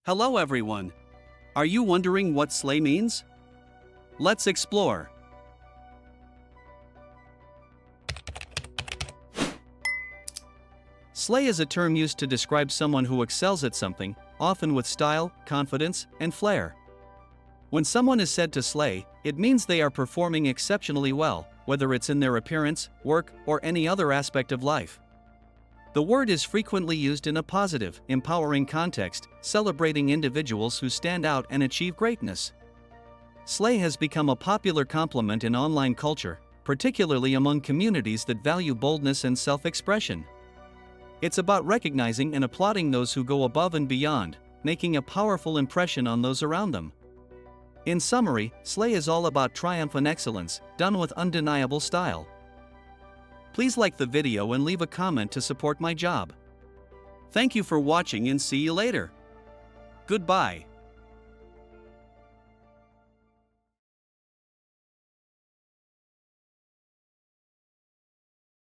Hello everyone. Are you wondering what slay means? Let's explore. Slay is a term used to describe someone who excels at something, often with style, confidence, and flair. When someone is said to slay, it means they are performing exceptionally well, whether it's in their appearance, work, or any other aspect of life. The word is frequently used in a positive, empowering context, celebrating individuals who stand out and achieve greatness. Slay has become a popular compliment in online culture, particularly among communities that value boldness and self-expression. It's about recognizing and applauding those who go above and beyond, making a powerful impression on those around them. In summary, slay is all about triumph and excellence, done with undeniable style. Please like the video and leave a comment to support my job. Thank you for watching and see you later. Goodbye.